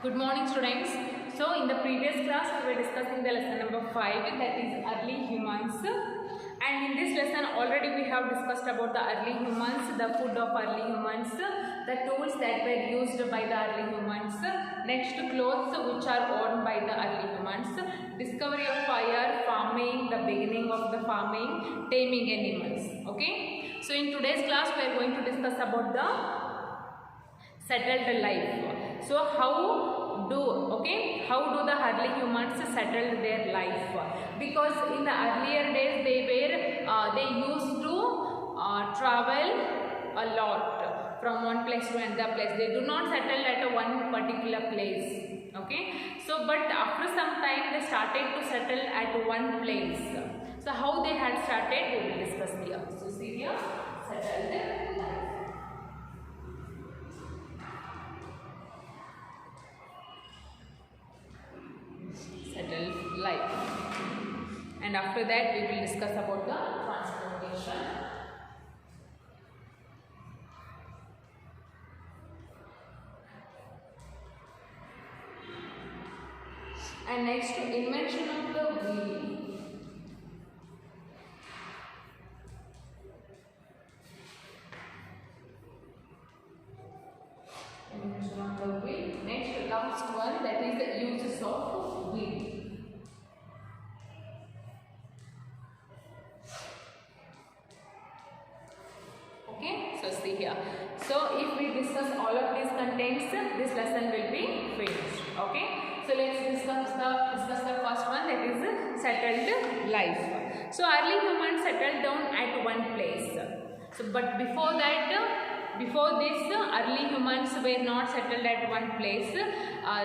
Good morning, students. So in the previous class we were discussing the lesson number 5, that is early humans, and in this lesson already we have discussed about the early humans, the food of early humans, the tools that were used by the early humans, next clothes which are worn by the early humans, discovery of fire, farming, the beginning of the farming, taming animals. Okay, so in today's class we are going to discuss about the settled life. So how do the early humans settled their life? Because in the earlier days they used to travel a lot from one place to another place. They do not settle at one particular place. Okay, so but after some time they started to settle at one place. So how they had started, we will discuss here. So see here, settled life. Settled life, and after that we will discuss about the transportation. And next, invention of the wheel. Invention of the wheel. Next, last one, that is the uses of wheel. Okay, so see here. So if we discuss all of these contents, this lesson will be finished. Okay, so let's discuss the first one, that is settled life. So early humans settled down at one place. So but before this, early humans were not settled at one place.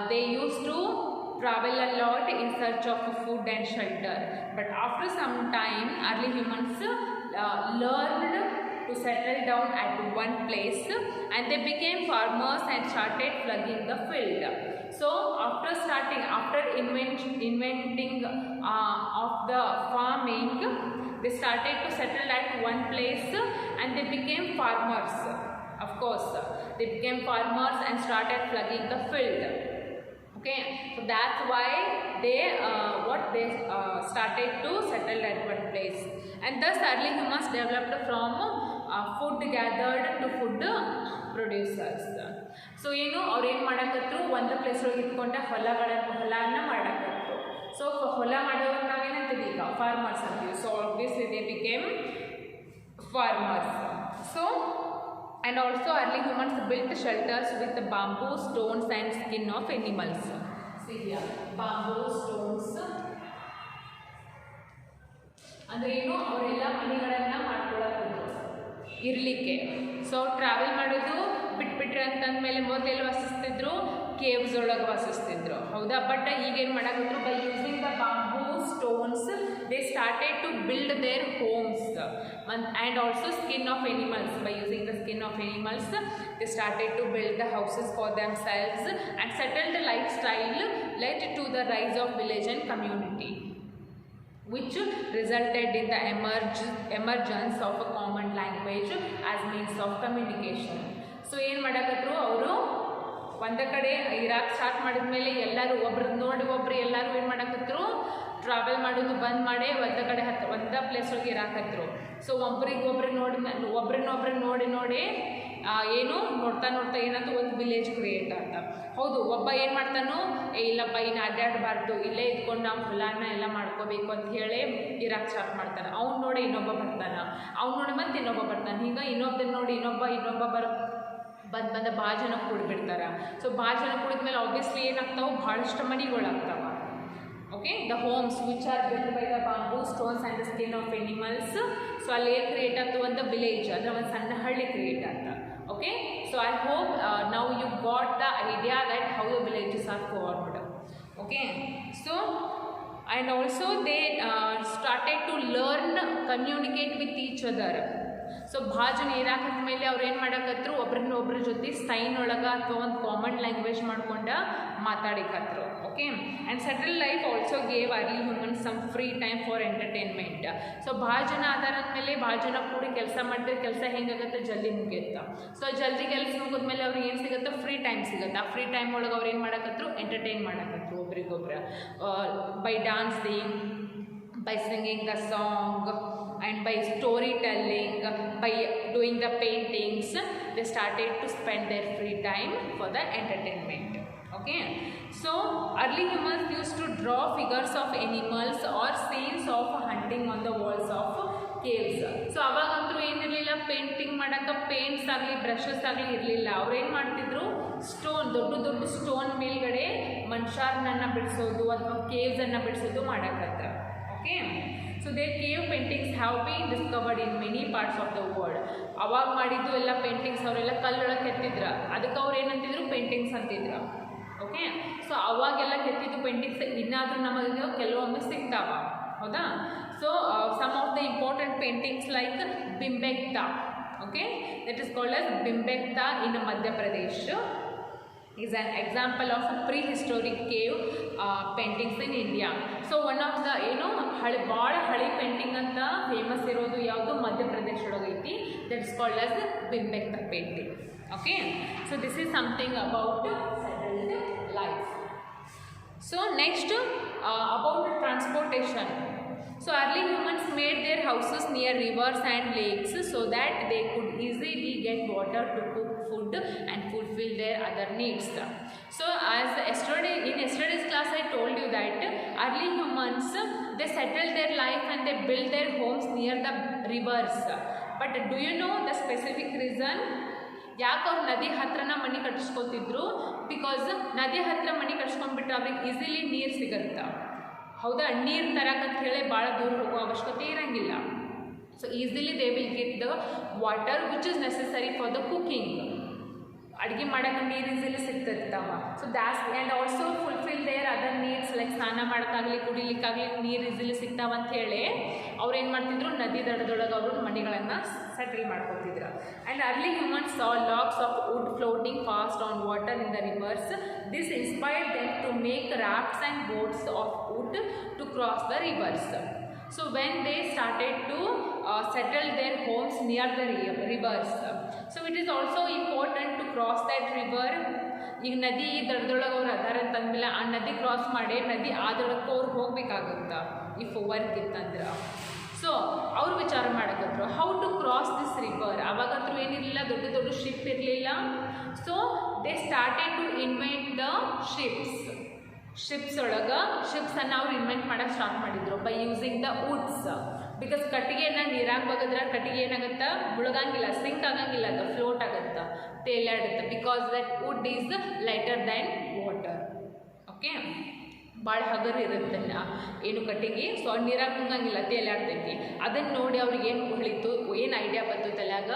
They used to travel a lot in search of food and shelter. But after some time, early humans learned to settle down at one place, and they became farmers and started plugging the field. So after inventing of the farming, they started to settle at one place and they became farmers. Of course, they became farmers and started plugging the field. Okay, so that's why they started to settle at one place, and thus early humans developed from food gathered to food producers. So ಅವ್ರು ಏನು ಮಾಡಕತ್ರು, ಒಂದು place ಒಳಗೆ ಇಟ್ಕೊಂಡ ಹೊಲನ ಮಾಡಕತ್ರು. So ಹೊಲ ಮಾಡೋರು ನಾವೇನಂತೀವಿ ಈಗ farmers ಅಂತೀವಿ. So obviously they became farmers. So and also early humans built shelters with bamboo, stones and skin of animals. See here, bamboo, stones. ಅಂದ್ರೆ ಏನು, ಅವರೆಲ್ಲ ಮನೆಗಳನ್ನ ಮಾಡ್ಕೊಳ್ಳೋದು ಇರಲಿಕ್ಕೆ. ಸೊ ಟ್ರಾವೆಲ್ ಮಾಡೋದು ಬಿಟ್ಬಿಟ್ರೆ ಅಂತಂದ್ಮೇಲೆ ಮೊದಲೆಲ್ಲ ವಾಸಿಸ್ತಿದ್ರು, ಕೇವ್ಸ್ ಒಳಗೆ ವಾಸಿಸ್ತಿದ್ರು, ಹೌದಾ? ಬಟ್ ಈಗೇನು ಮಾಡಾಕತ್ರು, by using the bamboo stones they started to build their homes, and also skin of animals. By using the skin of animals, they started to build the houses for themselves and settled the lifestyle led to the rise of village and community, which resulted in the emergence of a common language as means of communication. So ಏನು ಮಾಡಕತ್ರು, ಅವರು ಒಂದ ಕಡೆ Iraq start ಮಾಡಿದ್ಮೇಲೆ ಎಲ್ಲರೂ ಒಬ್ರನ್ನ ನೋಡಿ ಒಬ್ರು ಎಲ್ಲರೂ ಏನು ಮಾಡಕತ್ರು, ಟ್ರಾವೆಲ್ ಮಾಡೋದು ಬಂದ್ ಮಾಡಿ ಒಂದ ಪ್ಲೇಸ್ ಒಳಗೆ ಇರಾಕತ್ರು. ಸೊ ಒಬ್ರಿಗೊಬ್ರು ನೋಡಿ ಏನು ನೋಡ್ತಾ ಏನಾಯ್ತು, ಒಂದು ವಿಲೇಜ್ ಕ್ರಿಯೇಟ್ ಆತ. ಹೌದು, ಒಬ್ಬ ಏನು ಮಾಡ್ತಾನೋ, ಇಲ್ಲಪ್ಪ ಇನ್ನು ಅಡ್ಡಾಡಬಾರ್ದು, ಇಲ್ಲೇ ಇದ್ಕೊಂಡು ನಾವು ಹೊಲನ ಎಲ್ಲ ಮಾಡ್ಕೋಬೇಕು ಅಂತ ಹೇಳಿ ಇರಾಕ್ ಸ್ಟಾರ್ಟ್ ಮಾಡ್ತಾನೆ. ಅವ್ನು ನೋಡಿ ಇನ್ನೊಬ್ಬ ಬರ್ತಾನೆ, ಅವ್ನು ನೋಡಿ ಮತ್ತೆ ಇನ್ನೊಬ್ಬ ಬರ್ತಾನೆ. ಹೀಗೆ ಇನ್ನೊಬ್ಬನ ನೋಡಿ ಇನ್ನೊಬ್ಬ ಬಂದ ಭಾಳ ಜನ ಕೂಡಿಬಿಡ್ತಾರೆ. ಸೊ ಭಾಳ ಜನ ಕೂಡಿದ್ಮೇಲೆ ಆಬ್ವಿಯಸ್ಲಿ ಏನಾಗ್ತಾವೆ, ಭಾಳಷ್ಟು ಮನೆಗಳಾಗ್ತಾವೆ. Okay, the homes which are built by the bamboo, stones and the skin of animals. So ಅಲ್ಲಿ ಏನು ಕ್ರಿಯೇಟ್ ಆಗ್ತು, ಒಂದು ವಿಲೇಜ್ ಅಂದರೆ ಒಂದು ಸಣ್ಣ ಹಳ್ಳಿ ಕ್ರಿಯೇಟ್ ಆಗ್ತಾ. Okay, so I hope now you got the idea that how the villages are formed. Okay, so and also they started to learn, communicate with each other. So ಭಾಳ ಜನ ಏನಾಗತ್ತ ಮೇಲೆ ಅವ್ರು ಏನು ಮಾಡಕತ್ರು, ಒಬ್ರ ಜೊತೆ ಸೈನ್ ಒಳಗೆ ಅಥವಾ ಒಂದು ಕಾಮನ್ ಲ್ಯಾಂಗ್ವೇಜ್ ಮಾಡ್ಕೊಂಡು ಮಾತಾಡಿಕತ್ರು. Okay, and settle life also gave early humans some free time for entertainment. So ಭಾಳ ಜನ ಆಧಾರ ಅಂದಮೇಲೆ ಭಾಳ ಜನ ಕೂಡಿ ಕೆಲಸ ಮಾಡಿದ್ರೆ ಕೆಲಸ ಹೆಂಗಾಗುತ್ತೆ, ಜಲ್ದಿ ಮುಗಿಯುತ್ತೆ. ಸೊ ಜಲ್ದಿ ಕೆಲಸ ಮುಗಿದ್ಮೇಲೆ ಅವ್ರಿಗೆ ಏನು ಸಿಗುತ್ತೆ, ಫ್ರೀ ಟೈಮ್ ಸಿಗುತ್ತೆ. ಆ ಫ್ರೀ ಟೈಮ್ ಒಳಗೆ ಅವ್ರು ಏನು ಮಾಡಕತ್ರು, ಎಂಟರ್ಟೈನ್ ಮಾಡಕತ್ರು ಒಬ್ರಿಗೊಬ್ರು by dancing, by singing the song, and by storytelling, by doing the paintings. They started to spend their free time for the entertainment. Okay, so early humans used to draw figures of animals or scenes of hunting on the walls of caves. So ಅವಾಗಂತೂ ಏನಿರಲಿಲ್ಲ, painting ಮಾಡೋಕ್ಕೆ paints ಆಗಲಿ brushes ಆಗಲಿ ಇರಲಿಲ್ಲ. ಅವ್ರು ಏನು ಮಾಡ್ತಿದ್ರು, stone, ದೊಡ್ಡ ದೊಡ್ಡ ಸ್ಟೋನ್ ಮೇಲ್ಗಡೆ ಮನುಷ್ಯರನ್ನ ಬಿಡಿಸೋದು ಅಥವಾ ಕೇವ್ಸನ್ನು ಬಿಡಿಸೋದು ಮಾಡಕತ್ರ. Okay, so there cave paintings have been discovered in many parts of the world. ಅವಾಗ ಮಾಡಿದ್ದು ಎಲ್ಲ ಪೇಂಟಿಂಗ್ಸ್ ಅವರೆಲ್ಲ ಕಲ್ಲೊಳಗೆ ಕೆತ್ತಿದ್ರು, ಅದಕ್ಕೆ ಅವ್ರು ಏನಂತಿದ್ರು, ಪೇಂಟಿಂಗ್ಸ್ ಅಂತಿದ್ರು. ಓಕೆ, ಸೊ ಅವಾಗೆಲ್ಲ ಕೆತ್ತಿದ್ದು ಪೇಂಟಿಂಗ್ಸ್ ಇನ್ನಾದರೂ ನಮಗೆ ಕೆಲವೊಮ್ಮೆ ಸಿಗ್ತಾವ, ಹೌದಾ. So some of the important paintings like ಬಿಂಬೆಕ್ತಾ, okay, that is called as ಬಿಂಬೆಕ್ತಾ in Madhya Pradesh is an example of a prehistoric cave paintings in India. So one of the ಭಾಳ ಹಳಿ painting ಅಂತ famous ಇರೋದು ಯಾವುದು, ಮಧ್ಯಪ್ರದೇಶ ಒಳಗೆ ಐತಿ. ದಟ್ ಇಸ್ ಕಾಲ್ಡ್ ಆಸ್ ಬಿಂಬೆಕ್ತಾ painting. Okay, so this is something about settled life. So next about transportation. So early humans made their houses near rivers and lakes so that they could easily get water to cook food and fulfill their other needs. So as in yesterday's class I told you that early humans, they settled their life and they built their homes near the rivers. But do you know the specific reason? ಯಾಕೆ ಅವ್ರು ನದಿ ಹತ್ರನ ಮನೆ ಕಟ್ಟಿಸ್ಕೊತಿದ್ರು? Because ನದಿ ಹತ್ರ ಮನೆ ಕಟ್ಸ್ಕೊಂಡ್ಬಿಟ್ರೆ ಅವ್ರಿಗೆ easily ನೀರು ಸಿಗುತ್ತೆ, ಹೌದಾ. ನೀರು ತರಕಂತ ಹೇಳಿ ಭಾಳ ದೂರ ಹೋಗೋ ಅವಶ್ಯಕತೆ ಇರೋಂಗಿಲ್ಲ. So easily they will get the water which is necessary for the cooking. ಅಡುಗೆ ಮಾಡೋಕೆ ನೀರು ಈಸಿಲಿ ಸಿಗ್ತಿರ್ತಾವ. So thus and also fulfil their other needs like ಸ್ನಾನ ಮಾಡೋಕ್ಕಾಗಲಿ ಕುಡಿಲಿಕ್ಕಾಗಲಿ ನೀರು ಈಸಿಲಿ ಸಿಗ್ತಾವಂತ ಹೇಳಿ ಅವ್ರು ಏನು ಮಾಡ್ತಿದ್ರು, ನದಿ ದಡದೊಳಗೆ ಅವರು ಮನೆಗಳನ್ನು ಸೆಟಲ್ ಮಾಡ್ಕೊತಿದ್ರು. And early humans saw logs of wood floating fast on water in the rivers. This inspired them to make rafts and boats of wood to cross the rivers. So when they started to settle their homes near the rivers, so it is also important to cross that river. ಈಗ ನದಿ ದಡದೊಳಗೆ ಅವ್ರು ಅದಾರ ಅಂತಂದ್ಮೇಲೆ ಆ ನದಿ cross ಮಾಡಿ ನದಿ ಆದೊಳಕ್ಕೆ ಅವ್ರು ಹೋಗ್ಬೇಕಾಗುತ್ತಾ ಇಫ್ ವರ್ಕ್ ಇತ್ತಂದ್ರೆ. ಸೊ ಅವ್ರು ವಿಚಾರ ಮಾಡಕತ್ರು how to cross this river. ಅವಾಗಂತೂ ಏನಿರಲಿಲ್ಲ, ದೊಡ್ಡ ದೊಡ್ಡ ಶಿಪ್ ಇರಲಿಲ್ಲ. So they started to invent the ships ಒಳಗೆ ಶಿಪ್ಸನ್ನು ಅವ್ರು ಇನ್ವೆಂಟ್ ಮಾಡೋಕ್ಕೆ ಸ್ಟಾರ್ಟ್ ಮಾಡಿದ್ರು by using the woods. Because ಕಟ್ಟಿಗೆನ ನೀರಾಗಿ ಬಗದ್ರೆ ಕಟ್ಟಿಗೆ ಏನಾಗುತ್ತೆ, ಮುಳುಗಂಗಿಲ್ಲ, ಸಿಂಕ್ ಆಗಂಗಿಲ್ಲ, ಅದು ಫ್ಲೋಟ್ ಆಗುತ್ತೆ, ತೇಲಾಡುತ್ತೆ. Because that wood is lighter than water. Okay, ಭಾಳ ಹಗರ್ ಇರುತ್ತೆ ಏನು ಕಟ್ಟಿಗೆ. ಸೊ ನೀರಾಗ ಮುಳಗಂಗಿಲ್ಲ, ತೇಲಾಡ್ತೈತಿ. ಅದನ್ನು ನೋಡಿ ಅವ್ರಿಗೆ ಏನು ಹೊಳಿತು, ಏನು ಐಡಿಯಾ ಬಂತು ತಲೆಯಾಗ,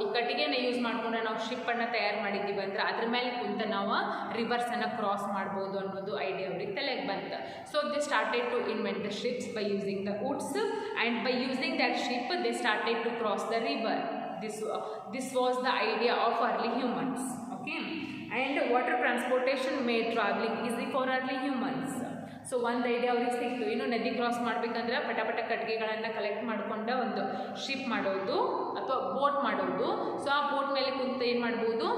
ಈ ಕಟ್ಟಿಗೆನ ಯೂಸ್ ಮಾಡ್ಕೊಂಡ್ರೆ ನಾವು ಶಿಪ್ಪನ್ನು ತಯಾರು ಮಾಡಿದ್ದೀವಿ ಅಂದ್ರೆ ಅದ್ರ ಮೇಲೆ ಕುಂತ ನಾವು ರಿವರ್ಸನ್ನು ಕ್ರಾಸ್ ಮಾಡ್ಬೋದು ಅನ್ನೋದು ಐಡಿಯಾ ಅವ್ರಿಗೆ ತಲೆಗೆ ಬಂತು. So they started to invent the ships by using the woods and by using that ship they started to cross the river. This was the idea of early humans. Okay, and water transportation made traveling easy for early humans. So ಒಂದು idea ಅವ್ರಿಗೆ ಸಿಕ್ತು, ನದಿ cross ಮಾಡಬೇಕಂದ್ರೆ ಪಟ ಕಟ್ಟಿಗೆಗಳನ್ನು collect ಮಾಡ್ಕೊಂಡು ಒಂದು ship ಮಾಡೋದು ಅಥವಾ ಬೋಟ್ ಮಾಡೋದು. ಸೊ ಆ ಬೋಟ್ ಮೇಲೆ ಕುಂತು ಏನು ಮಾಡ್ಬೋದು,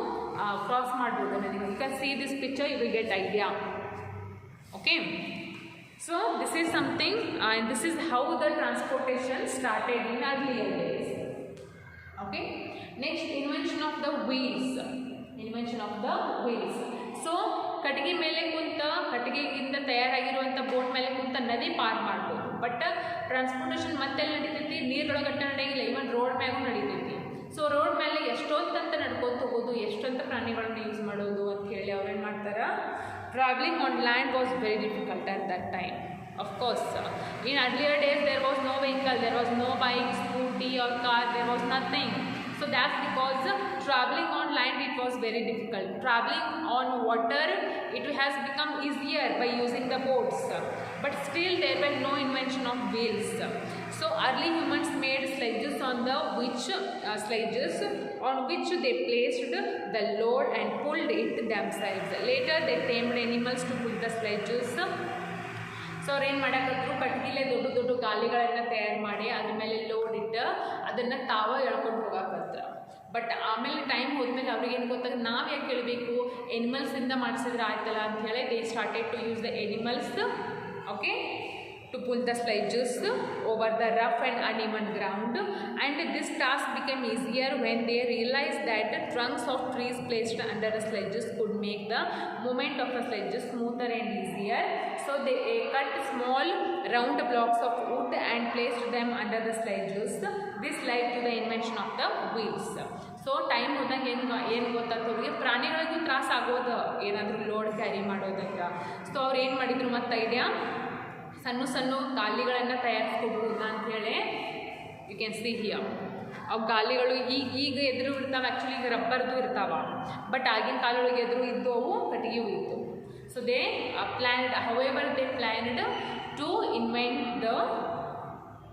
ಕ್ರಾಸ್ ಮಾಡ್ಬೋದು ನದಿ. You can see this picture, you will get idea. Okay, so this is something and this is how the transportation started in earlier days. Okay, next invention of the wheels. So ಕಟ್ಟಿಗೆ ಮೇಲೆ ಕುಂತ, ಕಟ್ಟಿಗೆಯಿಂದ ತಯಾರಾಗಿರುವಂಥ boat ಮೇಲೆ ಕುಂತ ನದಿ ಪಾರ್ ಮಾಡ್ಬೋದು. But transportation ಮತ್ತೆಲ್ಲಿ ನಡೀತೈತಿ, ನೀರೊಳಗಟ್ಟ ನಡೆಯಂಗಿಲ್ಲ, ಇವನ್ ರೋಡ್ ಮ್ಯಾಗೂ ನಡೀತೈತಿ. ಸೊ ರೋಡ್ ಮೇಲೆ ಎಷ್ಟೊತ್ತಂತ ನಡ್ಕೊತ ಹೋಗೋದು, ಎಷ್ಟೊಂತ ಪ್ರಾಣಿಗಳನ್ನ ಯೂಸ್ ಮಾಡೋದು ಅಂತ ಹೇಳಿ ಅವ್ರೇನು ಮಾಡ್ತಾರೆ, travelling on land was very difficult at that time. Of course, in earlier days there was no vehicle, there was no bike, scooty or car, there was nothing. So that's because traveling on land it was very difficult. Traveling on water it has become easier by using the boats, but still there were no invention of wheels. So early humans made sledges on which they placed the load and pulled it themselves. Later they tamed animals to pull the sledges. So ಅವ್ರು ಏನು ಮಾಡಕತ್ರು, ಕಟ್ಗಿಲೆ ದೊಡ್ಡ ದೊಡ್ಡ ಗಾಲಿಗಳನ್ನು ತಯಾರು ಮಾಡಿ ಅದ್ರ ಮೇಲೆ load ಇಟ್ಟು ಅದನ್ನು ತಾವ ಎಳ್ಕೊಂಡು ಹೋಗಾಕತ್ರ. ಬಟ್ ಆಮೇಲೆ ಟೈಮ್ ಹೋದ್ಮೇಲೆ ಅವ್ರಿಗೆ ಏನು ಗೊತ್ತಾಗ ನಾವು ಯಾಕೆ ಕೇಳಬೇಕು, ಎನಿಮಲ್ಸಿಂದ ಮಾಡಿಸಿದ್ರೆ ಆಯ್ತಲ್ಲ ಅಂಥೇಳಿ they started to use the animals, okay, to pull the sledges over the rough and uneven ground, and this task became easier when they realized that the trunks of trees placed under the sledges could make the movement of the sledges smoother and easier. So they cut small round blocks of wood and placed them under the sledges. This led to the invention of the wheels. So time ಹೋದಂಗೆ ಏನು ಗೊತ್ತಾಗ್ತವ್ರಿಗೆ, ಪ್ರಾಣಿಗಳಿಗೂ ತ್ರಾಸ ಆಗೋದು ಏನಾದರೂ load carry ಮಾಡೋದಂಗೆ. So ಅವ್ರು ಏನು ಮಾಡಿದ್ರು ಮತ್ತು ಐಡಿಯಾ, ಸಣ್ಣ ಸಣ್ಣ ಗಾಲಿಗಳನ್ನು ತಯಾರಿಸ್ಕೊಡ್ಬೋದು ಅಂಥೇಳಿ ಯು ಕ್ಯಾನ್ ಸಿ ಹಿಯರ್. ಅವು ಗಾಲಿಗಳು ಈಗ ಎದುರು ಇರ್ತಾವೆ, ಆ್ಯಕ್ಚುಲಿ ಈಗ ರಬ್ಬರ್ದು ಇರ್ತಾವೆ, ಬಟ್ ಆಗಿನ ಕಾಲೊಳಗೆ ಎದುರು ಇದ್ದು ಅವು ಕಟ್ಟಿಗೆವು ಇತ್ತು. So they planned, however they planned to invent the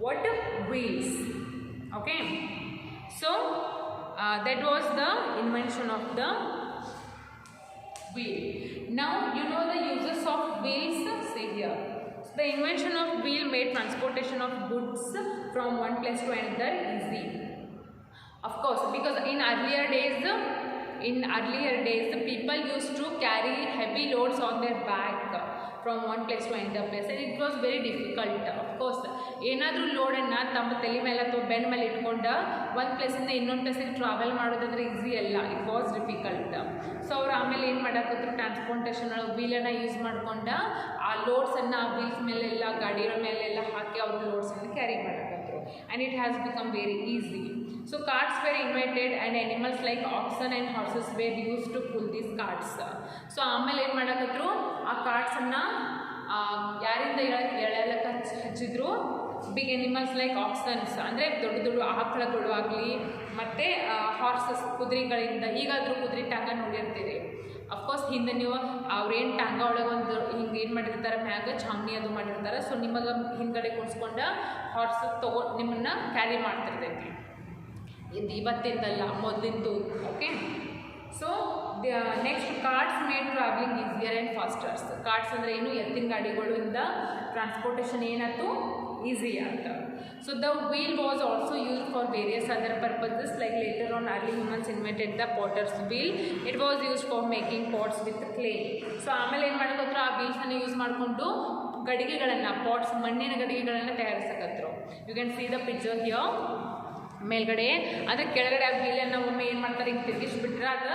what wheels. Okay, so that was the invention of the wheel. Now you know the uses of wheels. See here. The invention of wheel made transportation of goods from one place to another easy. Of course, because in earlier days the people used to carry heavy loads on their back from one place to another place, and it was very difficult. Of course, ಏನಾದರೂ ಲೋಡನ್ನು ತಮ್ಮ ತಲೆ ಮೇಲೆ ಅಥವಾ ಬೆನ್ನ ಮೇಲೆ ಇಟ್ಕೊಂಡು ಒಂದು ಪ್ಲೇಸಿಂದ ಇನ್ನೊಂದು ಪ್ಲೇಸಿಗೆ ಟ್ರಾವೆಲ್ ಮಾಡೋದಂದ್ರೆ ಈಸಿ ಅಲ್ಲ, ಇಟ್ ವಾಸ್ ಡಿಫಿಕಲ್ಟ್. ಸೊ ಅವ್ರು ಆಮೇಲೆ ಏನು ಮಾಡಾಕತ್ರು, ಟ್ರಾನ್ಸ್ಪೋರ್ಟೇಷನ್ ವೀಲನ್ನು ಯೂಸ್ ಮಾಡ್ಕೊಂಡು ಆ ಲೋಡ್ಸನ್ನು ಆ ವೀಲ್ಸ್ ಮೇಲೆಲ್ಲ ಗಾಡಿಗಳ ಮೇಲೆಲ್ಲ ಹಾಕಿ ಅವ್ರ ಲೋಡ್ಸನ್ನು ಕ್ಯಾರಿ ಮಾಡಾಕತ್ರು, and it has become very easy. So carts were invented and animals like oxen and horses were used to pull these carts. So ಆಮೇಲೆ ಏನು ಮಾಡಾಕತ್ರು, ಆ ಕಾರ್ಟ್ಸನ್ನು ಯಾರಿಂದ ಎಳೆಯಲಕ್ಕೆ ಹಚ್ಚಿದ್ರು, ಬಿಗ್ ಎನಿಮಲ್ಸ್ ಲೈಕ್ ಆಕ್ಸನ್ಸ್ ಅಂದರೆ ದೊಡ್ಡ ದೊಡ್ಡ ಆಕಳಗಳು ಆಗಲಿ, ಮತ್ತು ಹಾರ್ಸಸ್ ಕುದುರೆಗಳಿಂದ. ಈಗಾದರೂ ಕುದುರೆ ಟಾಂಗ ನೋಡಿರ್ತೀರಿ. ಅಫ್ಕೋರ್ಸ್ ಹಿಂದೆ ನೀವು ಅವ್ರೇನು ಟಾಂಗ ಒಳಗೆ ಒಂದು ಹಿಂಗೆ ಏನು ಮಾಡಿರ್ತಾರೆ, ಮ್ಯಾಗ ಛಾವಣಿ ಅದು ಮಾಡಿರ್ತಾರೆ. ಸೊ ನಿಮಗೆ ಹಿಂದ್ಗಡೆ ಕುಣಿಸ್ಕೊಂಡು ಹಾರ್ಸ್ ನಿಮ್ಮನ್ನು ಕ್ಯಾರಿ ಮಾಡ್ತಿರ್ತೈತಿ. ಇದು ಇವತ್ತಿಂದಲ್ಲ, ಮೊದಲಿಂದು. Okay, so next carts made travelling easier and fasters. Carts ಅಂದರೆ ಏನು, ಎತ್ತಿನ ಗಾಡಿಗಳಿಂದ ಟ್ರಾನ್ಸ್ಪೋರ್ಟೇಷನ್ ಏನಾಯ್ತು, ಈಸಿ ಆಯ್ತು. So the wheel was also used for various other purposes, like later on early humans invented the potter's wheel. It was used for making pots with clay. So ಆಮೇಲೆ ಏನು ಮಾಡಕತ್ರು, ಆ ವೀಲ್ಸನ್ನು use ಮಾಡಿಕೊಂಡು ಗಡಿಗೆಗಳನ್ನು, pots, ಮಣ್ಣಿನ ಗಡಿಗೆಗಳನ್ನು ತಯಾರಿಸಕತ್ರು. You can see the picture here. ಮೇಲ್ಗಡೆ ಅಂದರೆ ಕೆಳಗಡೆ ಆ ವೀಲನ್ನು ಒಮ್ಮೆ ಏನು ಮಾಡ್ತಾರೆ, ಹಿಂಗೆ ತಿರುಗಿಸ್ಬಿಟ್ರೆ ಅದು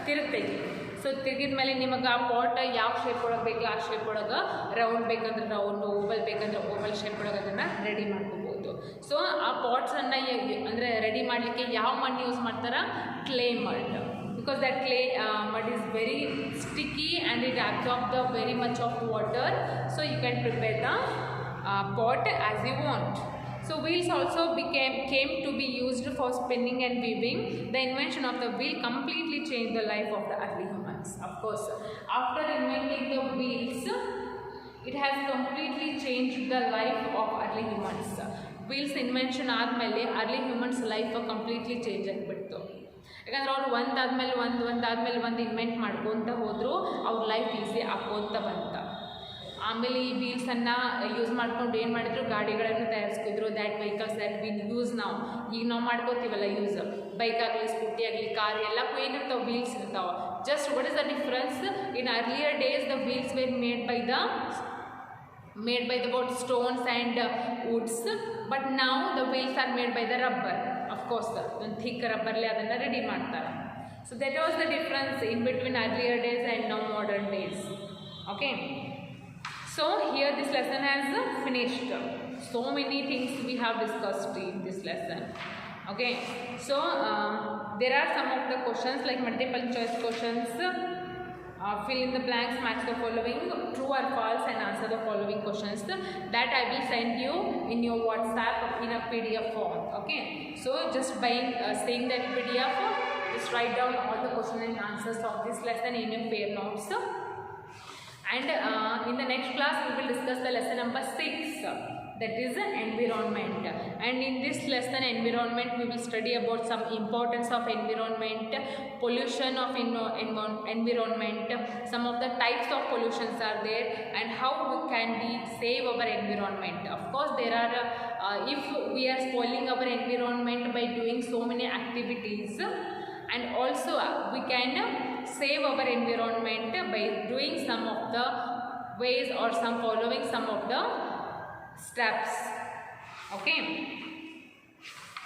ತಿರುಗ್ತೈತಿ. ಸೊ ತಿರುಗಿದ ಮೇಲೆ ನಿಮಗೆ ಆ ಪಾಟ್ ಯಾವ ಶೇಪ್ ಒಳಗೆ ಬೇಕು ಆ ಶೇಪ್ ಒಳಗೆ, ರೌಂಡ್ ಬೇಕಂದ್ರೆ ರೌಂಡು, ಓವಲ್ ಬೇಕಂದ್ರೆ ಓವಲ್ ಶೇಪ್ ಒಳಗೆ ಅದನ್ನು ರೆಡಿ ಮಾಡ್ಕೋಬೋದು. ಸೊ ಆ ಪಾಟ್ಸನ್ನು ಅಂದರೆ ರೆಡಿ ಮಾಡಲಿಕ್ಕೆ ಯಾವ ಮಣ್ಣು ಯೂಸ್ ಮಾಡ್ತಾರೆ, clay mud. because that clay mud is very sticky and it absorbs the very much of water, so you can prepare the pot as you want. So wheels also came to be used for spinning and weaving. The invention of the wheel completely changed the life of the early humans. Of course, after inventing the wheels, it has completely changed the life of early humans. Wheels invention ಆದಮೇಲೆ early humans life completely change ಆಗಿಬಿಡ್ತು. ಯಾಕಂದ್ರೆ ಅವ್ರು ಒಂದಾದ್ಮೇಲೆ ಒಂದು invent ಮಾಡ್ಕೊತ ಹೋದರು, ಅವ್ರ life easy ಆಗೋಂತ ಬಂತ. ಆಮೇಲೆ ಈ ವೀಲ್ಸನ್ನು ಯೂಸ್ ಮಾಡ್ಕೊಂಡು ಏನು ಮಾಡಿದ್ರು, ಗಾಡಿಗಳನ್ನು ತಯಾರಿಸ್ತಿದ್ರು. That vehicles that we use ನಾವು ಈಗ ನಾವು ಮಾಡ್ಕೋತೀವಲ್ಲ ಯೂಸ್, ಬೈಕ್ ಆಗಲಿ, ಸ್ಕೂಟಿ ಆಗಲಿ, ಕಾರ್ ಎಲ್ಲಕ್ಕೂ ಏನಿರ್ತಾವೆ, ವೀಲ್ಸ್ ಇರ್ತಾವೆ. Just what is the difference, in earlier days the wheels were made by the both stones and woods, but now the wheels are made by the rubber. Of course, ಒಂದು thick ರಬ್ಬರ್ಲಿ ಅದನ್ನು ready ಮಾಡ್ತಾರೆ. So that was the difference in between earlier days and now modern days. Okay, so here this lesson has finished. So many things we have discussed in this lesson. Okay, so there are some of the questions like multiple choice questions. Fill in the blanks, match the following, true or false, and answer the following questions. That I will send you in your WhatsApp in a PDF form. Okay, so just by saying that PDF, just write down all the question and answers of this lesson in your fair notes. And in the next class we will discuss the lesson number 6, that is environment. And in this lesson environment we will study about some importance of environment, pollution of environment, some of the types of pollutions are there, and how we can save our environment. Of course there are if we are spoiling our environment by doing so many activities, and also we can save our environment by doing some of the ways or following some of the steps. Okay,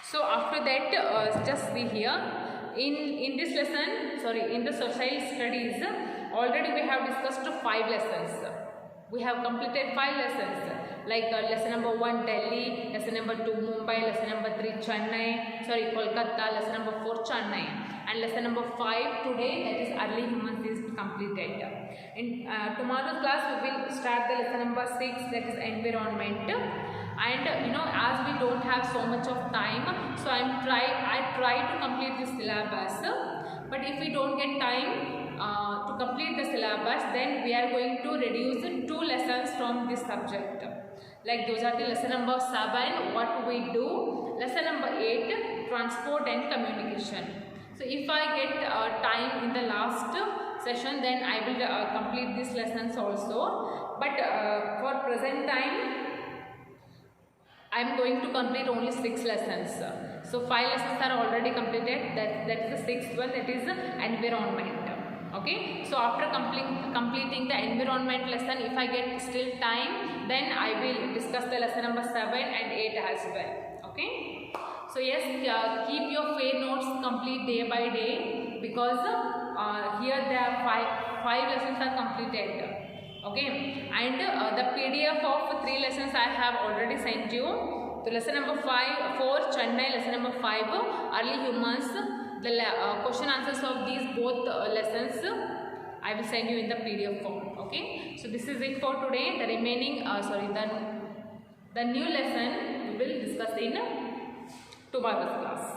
so after that just see here in this lesson, in the social studies, already we have discussed 5 lessons. We have completed 5 lessons, like lesson number 1 Delhi, lesson number 2 Mumbai, lesson number 3 Kolkata, lesson number 4 Chennai, and lesson number 5 today, that is early humans, is completed. In tomorrow's class we will start the lesson number 6, that is environment. And as we don't have so much of time, so I try to complete this syllabus, but if we don't get time to complete the syllabus, then we are going to reduce 2 lessons from this subject. Like those are the lesson number 7, what we do, lesson number 8, transport and communication. So if I get time in the last session, then I will complete these lessons also. But for present time, I am going to complete only 6 lessons. So 5 lessons are already completed. That is the 6th one, that is environment. Okay, so after completing the environment lesson, if I get still time, then I will discuss the lesson number 7 and 8 as well. Okay, so yes, keep your fair notes complete day by day, because here there are 5 lessons are completed. Okay, and the PDF of 3 lessons I have already sent you. So lesson number 4 Chennai, lesson number 5 early humans. The question answers of these both lessons I will send you in the PDF form. Okay, so this is it for today. The remaining the new lesson we will discuss in tomorrow's class.